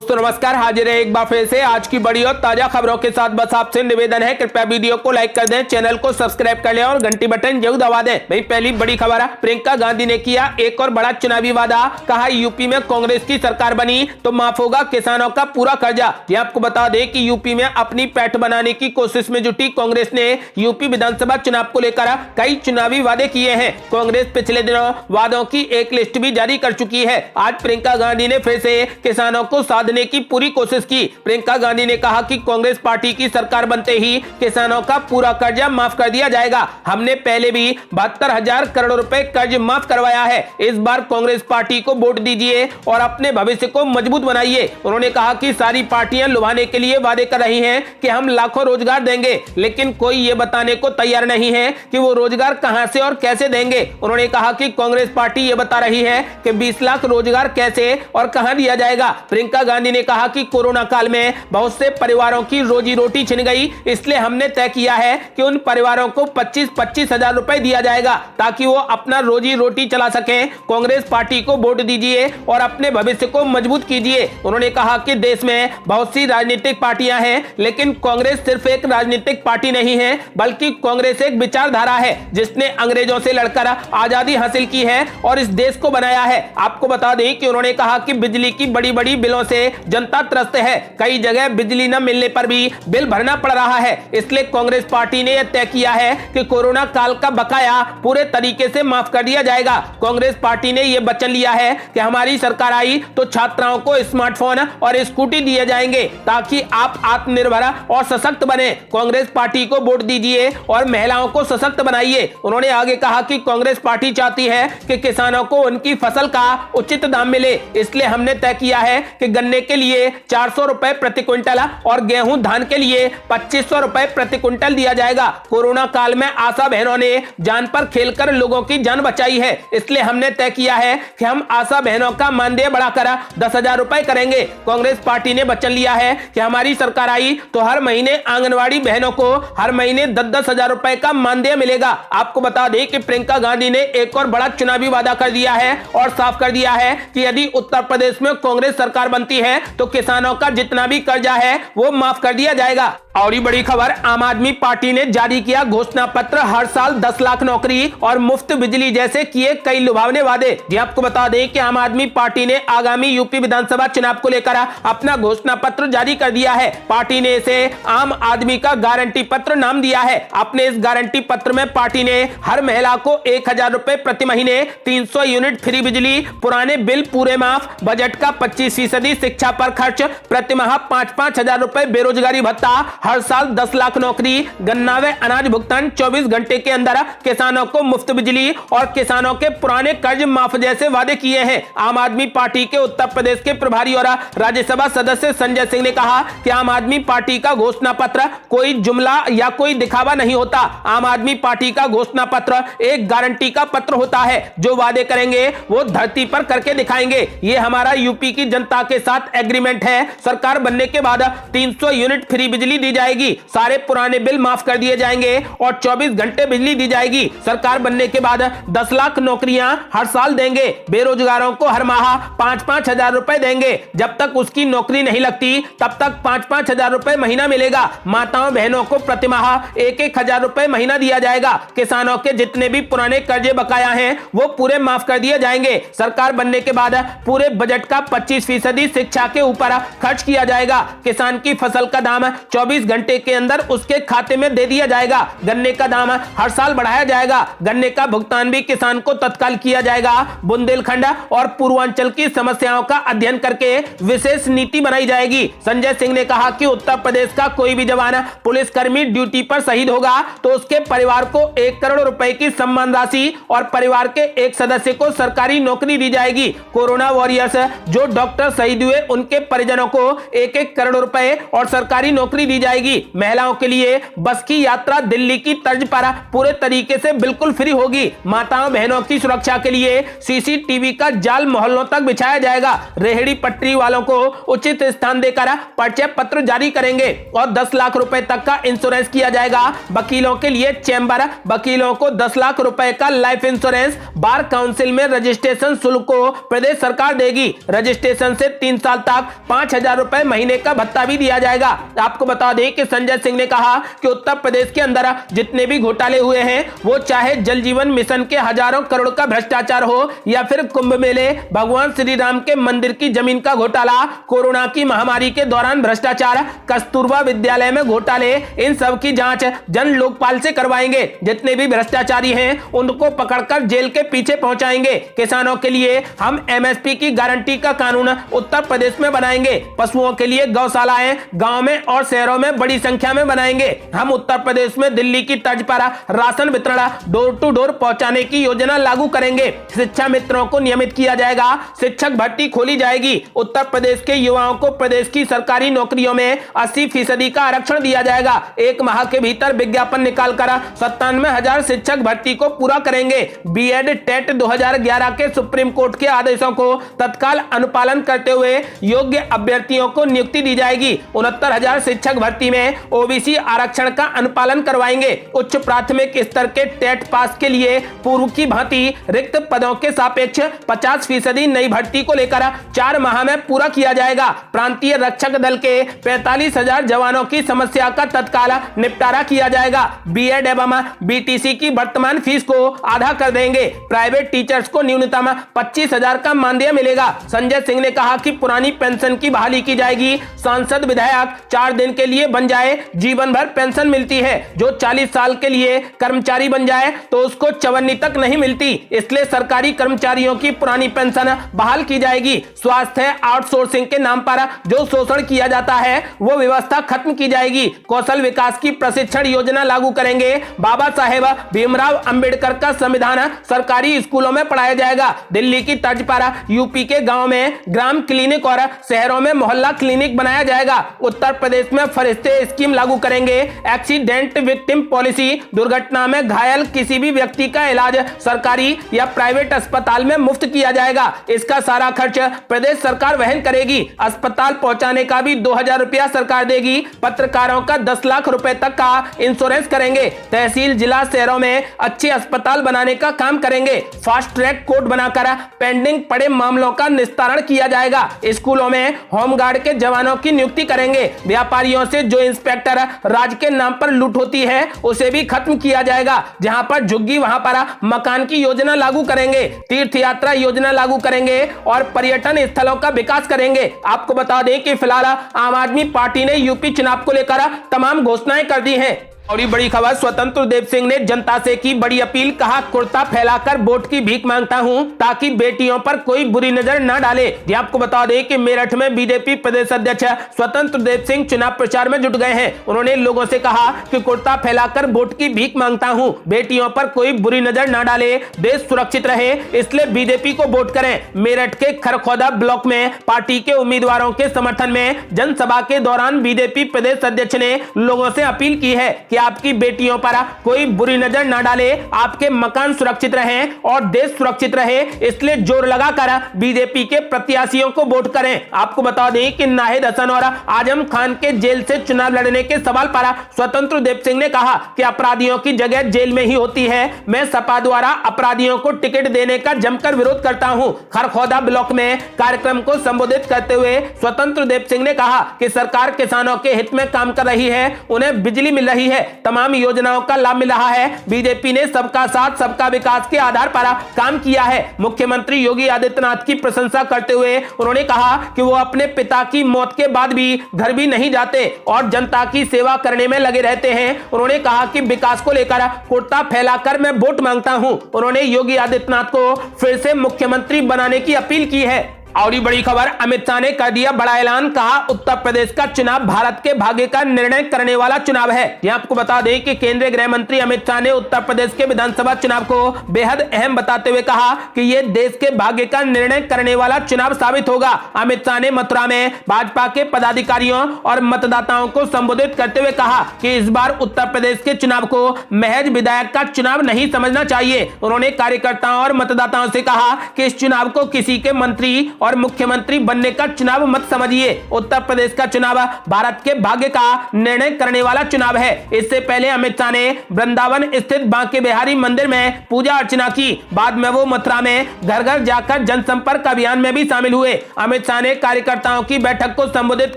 तो नमस्कार, हाजिर है एक बार फिर से आज की बड़ी और ताजा खबरों के साथ। बस आपसे निवेदन है, कृपया वीडियो को लाइक कर दें, चैनल को सब्सक्राइब कर लें और घंटी बटन जरूर दबा दें। भाई पहली बड़ी खबर है, प्रियंका गांधी ने किया एक और बड़ा चुनावी वादा। कहा यूपी में कांग्रेस की सरकार बनी तो माफ होगा किसानों का पूरा कर्जा। ये आपको बता दें कि यूपी में अपनी पैठ बनाने की कोशिश में जुटी कांग्रेस ने यूपी विधानसभा चुनाव को लेकर कई चुनावी वादे किए हैं। कांग्रेस पिछले दिनों वादों की एक लिस्ट भी जारी कर चुकी है। आज प्रियंका गांधी ने फिर से किसानों को साधने की पूरी कोशिश की। प्रियंका गांधी ने कहा कि कांग्रेस पार्टी की सरकार बनते ही किसानों का पूरा कर्जा माफ कर दिया जाएगा। हमने पहले भी 72,000 करोड़ रुपए कर्ज माफ करवाया है। इस बार कांग्रेस पार्टी को वोट दीजिए और अपने भविष्य को मजबूत बनाइए। उन्होंने कहा कि सारी पार्टियां लुभाने के लिए वादे कर रही हैं कि हम लाखों रोजगार देंगे, लेकिन कोई ये बताने को तैयार नहीं है कि वो रोजगार कहां से और कैसे देंगे। उन्होंने कहा कि कांग्रेस पार्टी ये बता रही है कि 20 लाख रोजगार कैसे और कहां दिया जाएगा। प्रियंका गांधी ने कहा कि कोरोना काल में बहुत से परिवारों की रोजी रोटी छिन गई, इसलिए हमने तय किया है कि उन परिवारों को 25-25 हजार रुपए दिया जाएगा ताकि वो अपना रोजी रोटी चला सकें। कांग्रेस पार्टी को वोट दीजिए और अपने भविष्य को मजबूत कीजिए। उन्होंने कहा कि देश में बहुत सी राजनीतिक पार्टियां हैं, लेकिन कांग्रेस सिर्फ एक राजनीतिक पार्टी नहीं है, बल्कि कांग्रेस एक विचारधारा है जिसने अंग्रेजों से लड़कर आजादी हासिल की है और इस देश को बनाया है। आपको बता दें कि उन्होंने कहा कि बिजली की बड़ी बड़ी बिलों से जनता त्रस्त है। कई जगह बिजली न मिलने पर भी बिल भरना पड़ रहा है, इसलिए कांग्रेस पार्टी ने यह तय किया है कि कोरोना काल का बकाया पूरे तरीके से माफ कर दिया जाएगा। कांग्रेस पार्टी ने यह वचन लिया है कि हमारी सरकार आई तो छात्राओं को स्मार्टफोन और स्कूटी दिए जाएंगे ताकि आप आत्मनिर्भर और सशक्त बने। कांग्रेस पार्टी को वोट दीजिए और महिलाओं को सशक्त बनाइए। उन्होंने आगे कहा कि कांग्रेस पार्टी चाहती है कि किसानों को उनकी फसल का उचित दाम मिले, इसलिए हमने तय किया है कि गन्ने के लिए 400 रुपए प्रति क्विंटल और गेहूं धान के लिए 2500 रुपए प्रति क्विंटल दिया जाएगा। कोरोना काल में आशा बहनों ने जान पर खेलकर लोगों की जान बचाई है, इसलिए हमने तय किया है कि हम आशा बहनों का मानदेय बढ़ाकर 10,000 रुपए करेंगे। कांग्रेस पार्टी ने वचन लिया है कि हमारी सरकार आई तो हर महीने आंगनवाड़ी बहनों को हर महीने 10-10 हजार रुपए का मानदेय मिलेगा। आपको बता दें कि प्रियंका गांधी ने एक और बड़ा चुनावी वादा कर दिया है और साफ कर दिया है कि यदि उत्तर प्रदेश में कांग्रेस सरकार बनती है तो किसानों का जितना भी कर्जा है वो माफ कर दिया जाएगा। और बड़ी खबर, आम आदमी पार्टी ने जारी किया घोषणा पत्र। हर साल 10 लाख नौकरी और मुफ्त बिजली जैसे किए कई लुभावने वादे। जी आपको बता दें कि आम आदमी पार्टी ने आगामी यूपी विधानसभा चुनाव को लेकर अपना घोषणा पत्र जारी कर दिया है। पार्टी ने इसे आम आदमी का गारंटी पत्र नाम दिया है। अपने इस गारंटी पत्र में पार्टी ने हर महिला को 1,000 रुपए प्रति महीने, 300 यूनिट फ्री बिजली, पुराने बिल पूरे माफ, बजट का 25% शिक्षा पर खर्च, प्रति माह 5-5 हजार रुपए बेरोजगारी भत्ता, हर साल 10 लाख नौकरी, गन्ना व अनाज भुगतान 24 घंटे के अंदर किसानों को मुफ्त बिजली और किसानों के पुराने कर्ज माफ जैसे वादे किए हैं। आम आदमी पार्टी के उत्तर प्रदेश के प्रभारी और राज्यसभा सदस्य संजय सिंह ने कहा कि आम आदमी पार्टी का घोषणा पत्र कोई जुमला या कोई दिखावा नहीं होता। आम आदमी पार्टी का घोषणा पत्र एक गारंटी का पत्र होता है। जो वादे करेंगे वो धरती पर करके दिखाएंगे। ये हमारा यूपी की जनता के साथ एग्रीमेंट है। सरकार बनने के बाद 300 यूनिट फ्री बिजली दी जाएगी, सारे पुराने बिल माफ कर दिए जाएंगे और 24 घंटे बिजली दी जाएगी। सरकार बनने के बाद 10 लाख नौकरियां हर साल देंगे। बेरोजगारों को हर माह 5-5 हजार रुपए देंगे। जब तक उसकी नौकरी नहीं लगती तब तक 5-5 हजार रुपए महीना मिलेगा। माताओं बहनों को प्रति माह 1-1 हजार रुपए महीना दिया जाएगा। किसानों के जितने भी पुराने कर्जे बकाया हैं वो पूरे माफ कर दिए जाएंगे। सरकार बनने के बाद पूरे बजट का 25% शिक्षा के ऊपर खर्च किया जाएगा। किसान की फसल का दाम 24 घंटे के अंदर उसके खाते में दे दिया जाएगा। गन्ने का दाम हर साल बढ़ाया जाएगा। गन्ने का भुगतान भी किसान को तत्काल किया जाएगा। बुंदेलखंड और पूर्वांचल की समस्याओं का अध्ययन करके विशेष नीति बनाई जाएगी। संजय सिंह ने कहा कि उत्तर प्रदेश का कोई भी जवान पुलिसकर्मी ड्यूटी पर शहीद होगा तो उसके परिवार को 1 करोड़ रुपए की सम्मान राशि और परिवार के एक सदस्य को सरकारी नौकरी दी जाएगी। कोरोना वॉरियर्स जो डॉक्टर शहीद हुए उनके परिजनों को 1-1 करोड़ रुपए और सरकारी नौकरी दी जाएगी। जाएगी। महिलाओं के लिए बस की यात्रा दिल्ली की तर्ज पर पूरे तरीके से बिल्कुल फ्री होगी। माताओं बहनों की सुरक्षा के लिए सीसीटीवी का जाल मोहल्लों तक बिछाया जाएगा। रेहड़ी पटरी वालों को उचित स्थान देकर परिचय पत्र जारी करेंगे और 10 लाख रुपए तक का इंश्योरेंस किया जाएगा। वकीलों के लिए चैम्बर वकीलों को 10 लाख रुपए का लाइफ इंश्योरेंस। बार काउंसिल में रजिस्ट्रेशन शुल्क को प्रदेश सरकार देगी। रजिस्ट्रेशन से 3 साल तक 5,000 रुपए महीने का भत्ता भी दिया जाएगा। आपको बता दें कि संजय सिंह ने कहा कि उत्तर प्रदेश के अंदर जितने भी घोटाले हुए हैं, वो चाहे जल जीवन मिशन के हजारों करोड़ का भ्रष्टाचार हो या फिर कुंभ मेले, भगवान श्री राम के मंदिर की जमीन का घोटाला, कोरोना की महामारी के दौरान भ्रष्टाचार, कस्तूरबा विद्यालय में घोटाले, इन सब की जांच जन लोकपाल से करवाएंगे। जितने भी भ्रष्टाचारी हैं उनको पकड़कर जेल के पीछे पहुंचाएंगे। किसानों के लिए हम एमएसपी की गारंटी का कानून उत्तर प्रदेश में बनाएंगे। पशुओं के लिए गौशालाएं गांव में और शहरों में बड़ी संख्या में बनाएंगे। हम उत्तर प्रदेश में दिल्ली की तर्ज पर राशन वितरण डोर टू डोर पहुंचाने की योजना लागू करेंगे। शिक्षा मित्रों को नियमित किया जाएगा। शिक्षक भर्ती खोली जाएगी। उत्तर प्रदेश के युवाओं को प्रदेश की सरकारी नौकरियों में 80% का आरक्षण दिया जाएगा। 1 माह के भीतर विज्ञापन निकालकर 97,000 शिक्षक भर्ती को पूरा करेंगे। बीएड टेट 2011 के सुप्रीम कोर्ट के आदेशों को तत्काल अनुपालन करते हुए योग्य अभ्यर्थियों को नियुक्ति दी जाएगी। 69,000 शिक्षक भर्ती में ओबीसी आरक्षण का अनुपालन करवाएंगे। उच्च प्राथमिक स्तर के टेट पास के लिए पूर्व की भांति रिक्त पदों के सापेक्ष 50% नई भर्ती को लेकर 4 माह में पूरा किया जाएगा। प्रांतीय रक्षक दल के 45,000 जवानों की समस्या का तत्काल निपटारा किया जाएगा। बीएड एवं बीटीसी की वर्तमान फीस को आधा कर देंगे। प्राइवेट टीचर्स को न्यूनतम 25,000 का मानदेय मिलेगा। संजय सिंह ने कहा कि पुरानी पेंशन की बहाली की जाएगी। सांसद विधायक 4 दिन के लिए बन जाए जीवन भर पेंशन मिलती है। जो 40 साल के लिए कर्मचारी बन जाए तो उसको चवन्नी तक नहीं मिलती। इसलिए सरकारी कर्मचारियों की पुरानी पेंशन बहाल की जाएगी। स्वास्थ्य आउटसोर्सिंग के नाम पर जो शोषण किया जाता है वो व्यवस्था खत्म की जाएगी। कौशल विकास की प्रशिक्षण योजना लागू करेंगे। बाबा साहेब भीमराव अंबेडकर का संविधान सरकारी स्कूलों में पढ़ाया जाएगा। दिल्ली की तर्ज पर यूपी के गांव में ग्राम क्लिनिक और शहरों में मोहल्ला क्लिनिक बनाया जाएगा। उत्तर प्रदेश में फरिश्ते स्कीम लागू करेंगे। एक्सीडेंट विक्टिम पॉलिसी, दुर्घटना में घायल किसी भी व्यक्ति का इलाज सरकारी या प्राइवेट अस्पताल में मुफ्त किया जाएगा। इसका सारा खर्च प्रदेश सरकार वहन करेगी। अस्पताल पहुंचाने का भी 2,000 रुपया सरकार देगी। पत्रकारों का 10 लाख रुपए तक का इंश्योरेंस करेंगे। तहसील जिला शहरों में अच्छे अस्पताल बनाने का काम करेंगे। फास्ट ट्रैक कोर्ट बनाकर पेंडिंग पड़े मामलों का निस्तारण किया जाएगा। स्कूलों में होमगार्ड के जवानों की नियुक्ति करेंगे। व्यापारियों से जो इंस्पेक्टर राज के नाम पर लूट होती है उसे भी खत्म किया जाएगा। जहां पर झुग्गी वहां पर मकान की योजना लागू करेंगे। तीर्थ यात्रा योजना लागू करेंगे और पर्यटन स्थलों का विकास करेंगे। आपको बता दें कि फिलहाल आम आदमी पार्टी ने यूपी चुनाव को लेकर तमाम घोषणाएं कर दी हैं। और ये बड़ी खबर, स्वतंत्र देव सिंह ने जनता से की बड़ी अपील। कहा, कुर्ता फैलाकर वोट की भीख मांगता हूं ताकि बेटियों पर कोई बुरी नजर न डाले। ये आपको बता दें कि मेरठ में बीजेपी प्रदेश अध्यक्ष स्वतंत्र देव सिंह चुनाव प्रचार में जुट गए हैं। उन्होंने लोगों से कहा कि कुर्ता फैलाकर वोट की भीख मांगता हूं, बेटियों पर कोई बुरी नजर न डाले, देश सुरक्षित रहे, इसलिए बीजेपी को वोट करें। मेरठ के खरखौदा ब्लॉक में पार्टी के उम्मीदवारों के समर्थन में जनसभा के दौरान बीजेपी प्रदेश अध्यक्ष ने लोगों से अपील की है कि आपकी बेटियों पर कोई बुरी नजर न डाले, आपके मकान सुरक्षित रहें और देश सुरक्षित रहे, इसलिए जोर लगाकर बीजेपी के प्रत्याशियों को वोट करें। आपको बता दें कि नाहिद हसन और आजम खान के जेल से चुनाव लड़ने के सवाल पर स्वतंत्र देव सिंह ने कहा कि अपराधियों की जगह जेल में ही होती है। मैं सपा द्वारा अपराधियों को टिकट देने का जमकर विरोध करता हूं। खरखौदा ब्लॉक में कार्यक्रम को संबोधित करते हुए स्वतंत्र देव सिंह ने कहा कि सरकार किसानों के हित में काम कर रही है, उन्हें बिजली मिल रही है, तमाम योजनाओं का लाभ मिल रहा है। बीजेपी ने सबका साथ सबका विकास के आधार पर काम किया है। मुख्यमंत्री योगी आदित्यनाथ की प्रशंसा करते हुए उन्होंने कहा कि वो अपने पिता की मौत के बाद भी घर भी नहीं जाते और जनता की सेवा करने में लगे रहते हैं। उन्होंने कहा कि विकास को लेकर कुर्ता फैलाकर मैं वोट मांगता हूं। उन्होंने योगी आदित्यनाथ को फिर से मुख्यमंत्री बनाने की अपील की है। और ये बड़ी खबर, अमित शाह ने कर दिया बड़ा ऐलान, कहा उत्तर प्रदेश का चुनाव भारत के भाग्य का निर्णय करने वाला चुनाव है। यहां आपको बता दें कि केंद्रीय गृह मंत्री अमित शाह ने उत्तर प्रदेश के विधानसभा चुनाव को बेहद अहम बताते हुए कहा कि ये देश के भाग्य का निर्णय करने वाला चुनाव साबित होगा। अमित शाह ने मथुरा में भाजपा के पदाधिकारियों और मतदाताओं को संबोधित करते हुए कहा कि इस बार उत्तर प्रदेश के चुनाव को महज विधायक का चुनाव नहीं समझना चाहिए। उन्होंने कार्यकर्ताओं और मतदाताओं से कहा कि इस चुनाव को किसी के मंत्री और मुख्यमंत्री बनने का चुनाव मत समझिए। उत्तर प्रदेश का चुनाव भारत के भाग्य का निर्णय करने वाला चुनाव है। इससे पहले अमित शाह ने वृंदावन स्थित बांके बिहारी मंदिर में पूजा अर्चना की। बाद में वो मथुरा में घर घर जाकर जनसंपर्क अभियान में भी शामिल हुए। अमित शाह ने कार्यकर्ताओं की बैठक को संबोधित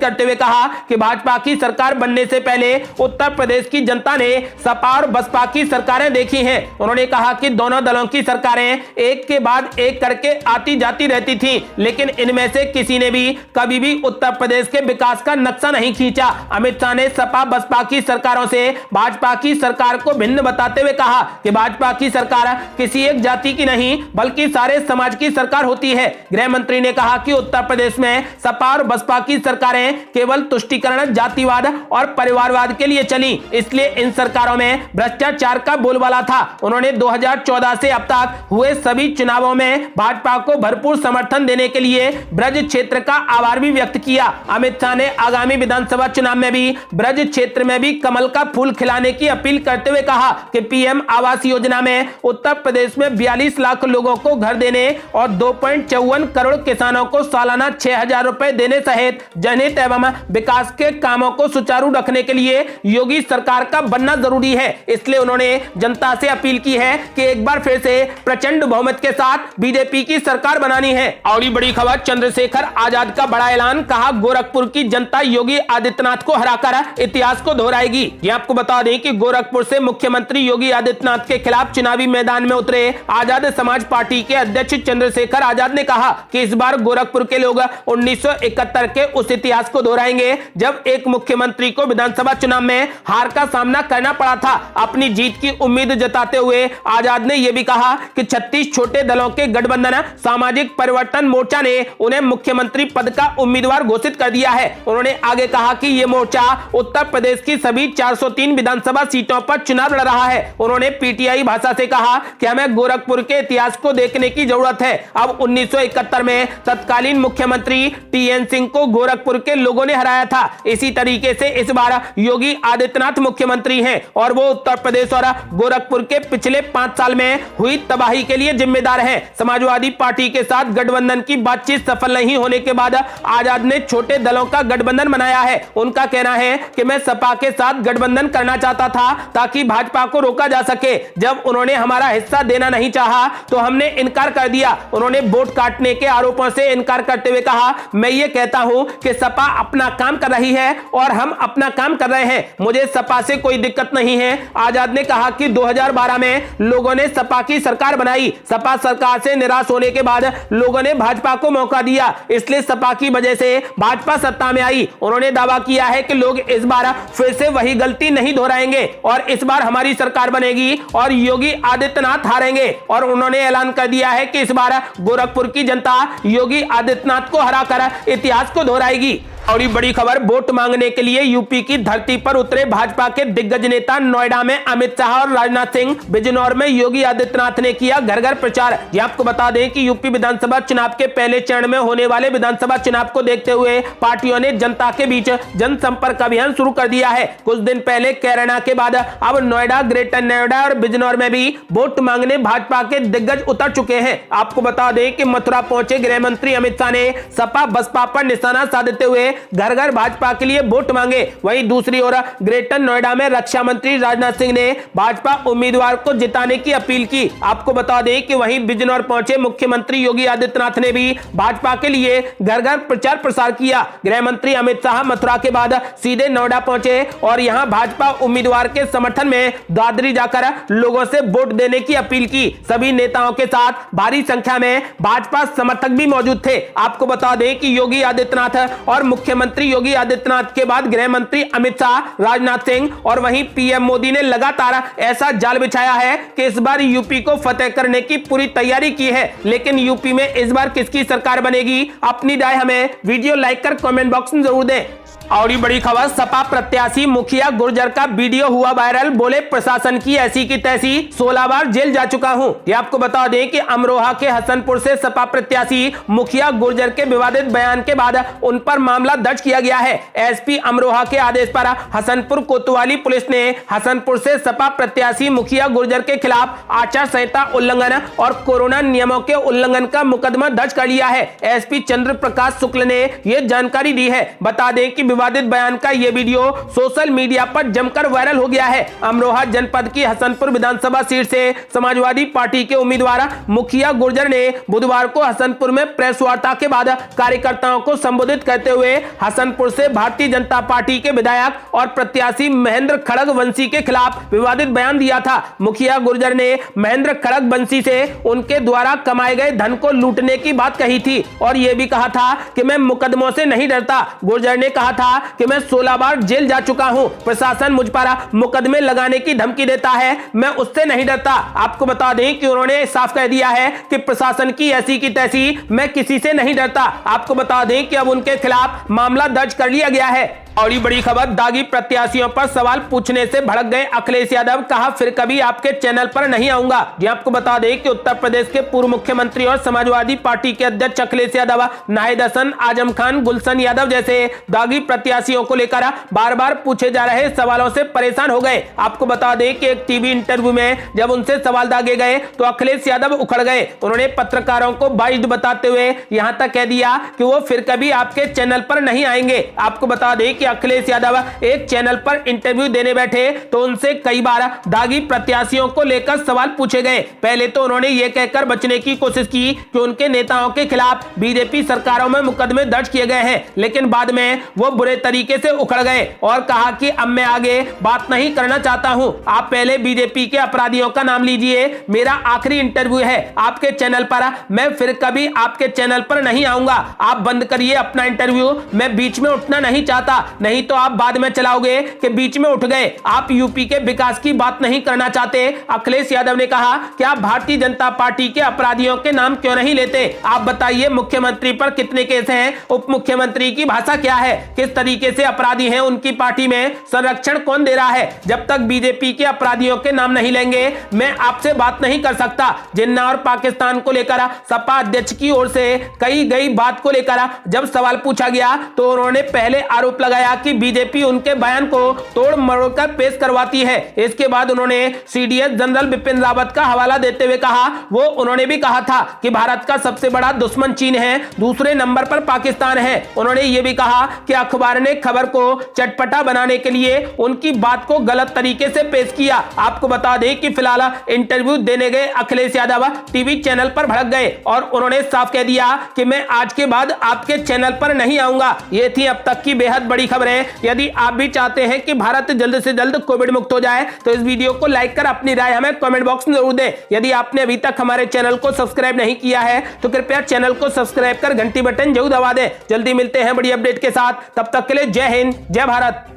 करते हुए कहा कि भाजपा की सरकार बनने से पहले उत्तर प्रदेश की जनता ने सपा और बसपा की सरकारें देखी हैं। उन्होंने कहा कि दोनों दलों की सरकारें एक के बाद एक करके आती जाती रहती थी, लेकिन इनमें से किसी ने भी कभी भी उत्तर प्रदेश के विकास का नक्शा नहीं खींचा। अमित शाह ने सपा बसपा की सरकारों से भाजपा की सरकार को भिन्न बताते हुए कहा कि भाजपा की सरकार किसी एक जाति की नहीं बल्कि सारे समाज की सरकार होती है। गृह मंत्री ने कहा कि उत्तर प्रदेश में सपा और बसपा की सरकारें केवल तुष्टीकरण, जातिवाद और परिवारवाद के लिए चली, इसलिए इन सरकारों में भ्रष्टाचार का बोलबाला था। उन्होंने 2014 से अब तक हुए सभी चुनावों में भाजपा को भरपूर समर्थन देने के लिए ब्रज क्षेत्र का आभार भी व्यक्त किया। अमित शाह ने आगामी विधानसभा चुनाव में भी ब्रज क्षेत्र में भी कमल का फूल खिलाने की अपील करते हुए कहा कि पीएम आवास योजना में उत्तर प्रदेश में 42 लाख लोगों को घर देने और 2.54 करोड़ किसानों को सालाना 6,000 रुपए देने सहित जनहित एवं विकास के कामों को सुचारू रखने के लिए योगी सरकार का बनना जरूरी है। इसलिए उन्होंने जनता से अपील की है कि एक बार फिर से प्रचंड बहुमत के साथ बीजेपी की सरकार बनानी है। और ये बड़ी खबर, चंद्रशेखर आजाद का बड़ा ऐलान, कहा गोरखपुर की जनता योगी आदित्यनाथ को हराकर इतिहास को दोहराएगी। ये आपको बता दें कि गोरखपुर से मुख्यमंत्री योगी आदित्यनाथ के खिलाफ चुनावी मैदान में उतरे आजाद समाज पार्टी के अध्यक्ष चंद्रशेखर आजाद ने कहा कि इस बार गोरखपुर के लोग 1971 के उस इतिहास को दोहराएंगे जब एक मुख्यमंत्री को विधानसभा चुनाव में हार का सामना करना पड़ा था। अपनी जीत की उम्मीद जताते हुए आजाद ने यह भी कहा कि 36 छोटे दलों के गठबंधन सामाजिक परिवर्तन मोर्चा ने उन्हें मुख्यमंत्री पद का उम्मीदवार घोषित कर दिया है। उन्होंने आगे कहा कि यह मोर्चा उत्तर प्रदेश की सभी 403 विधानसभा सीटों पर चुनाव लड़ रहा है। उन्होंने पीटीआई भाषा से कहा कि हमें गोरखपुर के इतिहास को देखने की जरूरत है। अब 1971 में तत्कालीन मुख्यमंत्री टीएन सिंह को गोरखपुर के लोगों ने हराया था। इसी तरीके से इस बार योगी आदित्यनाथ मुख्यमंत्री हैं और वो उत्तर प्रदेश और गोरखपुर के पिछले 5 साल में हुई तबाही के लिए जिम्मेदार हैं। समाजवादी पार्टी के साथ गठबंधन की बातचीत सफल नहीं होने के बाद आजाद ने छोटे दलों का गठबंधन बनाया है। उनका कहना है कि मैं सपा के साथ गठबंधन करना चाहता था ताकि भाजपा को रोका जा सके। जब उन्होंने हमारा हिस्सा देना नहीं चाहा तो हमने इनकार कर दिया। उन्होंने वोट काटने के आरोपों से इनकार करते हुए कहा, मैं ये कहता हूं कि सपा अपना काम कर रही है और हम अपना काम कर रहे हैं, मुझे सपा से कोई दिक्कत नहीं है। आजाद ने कहा कि 2012 में लोगों ने सपा की सरकार बनाई। सपा सरकार से निराश होने के बाद लोगों ने भाजपा को मौका दिया, इसलिए सपा की वजह से भाजपा सत्ता में आई। उन्होंने दावा किया है कि लोग इस बार फिर से वही गलती नहीं दोहराएंगे और इस बार हमारी सरकार बनेगी और योगी आदित्यनाथ हारेंगे। और उन्होंने ऐलान कर दिया है कि इस बार गोरखपुर की जनता योगी आदित्यनाथ को हराकर इतिहास को दोहराएगी। और ये बड़ी खबर, वोट मांगने के लिए यूपी की धरती पर उतरे भाजपा के दिग्गज नेता। नोएडा में अमित शाह और राजनाथ सिंह, बिजनौर में योगी आदित्यनाथ ने किया घर घर प्रचार। ये आपको बता दें कि यूपी विधानसभा चुनाव के पहले चरण में होने वाले विधानसभा चुनाव को देखते हुए पार्टियों ने जनता के बीच जनसंपर्क अभियान शुरू कर दिया है। कुछ दिन पहले कैराना के बाद अब नोएडा, ग्रेटर नोएडा और बिजनौर में भी वोट मांगने भाजपा के दिग्गज उतर चुके हैं। आपको बता दें कि मथुरा पहुंचे गृह मंत्री अमित शाह ने सपा बसपा पर निशाना साधते हुए घर घर भाजपा के लिए वोट मांगे। वहीं दूसरी ओर ग्रेटर नोएडा में रक्षा मंत्री राजनाथ सिंह ने भाजपा उम्मीदवार को जिताने की अपील की। आपको बता दें कि वहीं बिजनौर पहुंचे मुख्यमंत्री योगी आदित्यनाथ ने भी भाजपा के लिए घर घर प्रचार प्रसार किया। गृह मंत्री अमित शाह मथुरा के बाद सीधे नोएडा पहुंचे और यहां भाजपा उम्मीदवार के समर्थन में दादरी जाकर लोगों से वोट देने की अपील की। सभी नेताओं के साथ भारी संख्या में भाजपा समर्थक भी मौजूद थे। आपको बता दें कि योगी आदित्यनाथ और मुख्य मुख्यमंत्री योगी आदित्यनाथ के बाद गृह मंत्री अमित शाह, राजनाथ सिंह और वहीं पीएम मोदी ने लगातार ऐसा जाल बिछाया है कि इस बार यूपी को फतेह करने की पूरी तैयारी की है। लेकिन यूपी में इस बार किसकी सरकार बनेगी, अपनी राय हमें वीडियो लाइक कर कमेंट बॉक्स में जरूर दें। और ये बड़ी खबर, सपा प्रत्याशी मुखिया गुर्जर का वीडियो हुआ वायरल, बोले प्रशासन की ऐसी की तैसी, 16 बार जेल जा चुका हूं। ये आपको बता दें कि अमरोहा के हसनपुर से सपा प्रत्याशी मुखिया गुर्जर के विवादित बयान के बाद उन पर मामला दर्ज किया गया है। एसपी अमरोहा के आदेश पर हसनपुर कोतवाली पुलिस ने हसनपुर से सपा प्रत्याशी मुखिया गुर्जर के खिलाफ आचार संहिता उल्लंघन और कोरोना नियमों के उल्लंघन का मुकदमा दर्ज कर लिया है। एसपी चंद्र प्रकाश शुक्ल ने यह जानकारी दी है। बता दें कि विवादित बयान का यह वीडियो सोशल मीडिया पर जमकर वायरल हो गया है। अमरोहा जनपद की हसनपुर विधानसभा सीट से समाजवादी पार्टी के उम्मीदवार मुखिया गुर्जर ने बुधवार को हसनपुर में प्रेस वार्ता के बाद कार्यकर्ताओं को संबोधित करते हुए हसनपुर से भारतीय जनता पार्टी के विधायक और प्रत्याशी महेंद्र खड़ग वंशी के खिलाफ विवादित बयान दिया था। मुखिया गुर्जर ने महेंद्र खड़ग वंशी से उनके द्वारा कमाए गए धन को लूटने की बात कही थी और यह भी कहा था कि मैं मुकदमों से नहीं डरता। गुर्जर ने कहा था कि मैं 16 बार जेल जा चुका हूं, प्रशासन मुझ पर मुकदमे लगाने की धमकी देता है, मैं उससे नहीं डरता। आपको बता दें कि उन्होंने साफ कह दिया है कि प्रशासन की ऐसी की तैसी, मैं किसी से नहीं डरता। आपको बता दें कि अब उनके खिलाफ मामला दर्ज कर लिया गया है। और ये बड़ी खबर, दागी प्रत्याशियों पर सवाल पूछने से भड़क गए अखिलेश यादव, कहा फिर कभी आपके चैनल पर नहीं आऊंगा। जी आपको बता दें कि उत्तर प्रदेश के पूर्व मुख्यमंत्री और समाजवादी पार्टी के अध्यक्ष अखिलेश यादव, नाहिद हसन, आजम खान, गुलशन यादव जैसे दागी प्रत्याशियों को लेकर बार बार पूछे जा रहे सवालों से परेशान हो गए। आपको बता दें कि एक टीवी इंटरव्यू में जब उनसे सवाल दागे गए तो अखिलेश यादव उखड़ गए। उन्होंने पत्रकारों को बाइज्ड बताते हुए यहां तक कह दिया कि वो फिर कभी आपके चैनल पर नहीं आएंगे। आपको बता दें कि अखिलेश यादव एक चैनल पर इंटरव्यू देने बैठे तो उनसे कई बार दागी प्रत्याशियों को लेकर सवाल पूछे गए। पहले तो उन्होंने यह कहकर बचने की कोशिश की कि उनके नेताओं के खिलाफ बीजेपी सरकारों में मुकदमे दर्ज किए गए हैं, लेकिन बाद में वो बुरे तरीके से उखड़ गए और कहा कि अब मैं आगे बात नहीं करना चाहता हूं। आप पहले बीजेपी के अपराधियों का नाम लीजिए, मेरा आखिरी इंटरव्यू है आपके चैनल पर, मैं फिर कभी आपके चैनल पर नहीं आऊंगा। आप बंद करिए अपना इंटरव्यू, मैं बीच में उठना नहीं चाहता, नहीं तो आप बाद में चलाओगे कि बीच में उठ गए। आप यूपी के विकास की बात नहीं करना चाहते। अखिलेश यादव ने कहा कि आप भारतीय जनता पार्टी के अपराधियों के नाम क्यों नहीं लेते। आप बताइए मुख्यमंत्री पर कितने केस हैं, उप मुख्यमंत्री की भाषा क्या है, किस तरीके से अपराधी हैं, उनकी पार्टी में संरक्षण कौन दे रहा है। जब तक बीजेपी के अपराधियों के नाम नहीं लेंगे मैं आपसे बात नहीं कर सकता। जिन्ना और पाकिस्तान को लेकर सपा अध्यक्ष की ओर से कही गई बात को लेकर जब सवाल पूछा गया तो उन्होंने पहले आरोप लगाया कि बीजेपी उनके बयान को तोड़ मरोड़ कर पेश करवाती है। इसके बाद उन्होंने सीडीएस जनरल बिपिन रावत का हवाला देते हुए कहा, वो उन्होंने भी कहा था कि भारत का सबसे बड़ा दुश्मन चीन है, दूसरे नंबर पर पाकिस्तान है। उन्होंने ये भी कहा कि अखबार ने खबर को चटपटा बनाने के लिए उनकी बात को गलत तरीके से पेश किया। आपको बता दें कि फिलहाल इंटरव्यू देने गए अखिलेश यादव टीवी चैनल पर भड़क गए और उन्होंने साफ कह दिया कि मैं आज के बाद आपके चैनल पर नहीं आऊंगा। ये थी अब तक की बेहद बड़ी खबरें। यदि आप भी चाहते हैं कि भारत जल्द से जल्द कोविड मुक्त हो जाए तो इस वीडियो को लाइक कर अपनी राय हमें कमेंट बॉक्स में जरूर दें। यदि आपने अभी तक हमारे चैनल को सब्सक्राइब नहीं किया है तो कृपया चैनल को सब्सक्राइब कर घंटी बटन जरूर दबा दें। जल्दी मिलते हैं बड़ी अपडेट के साथ, तब तक के लिए जय हिंद, जय भारत।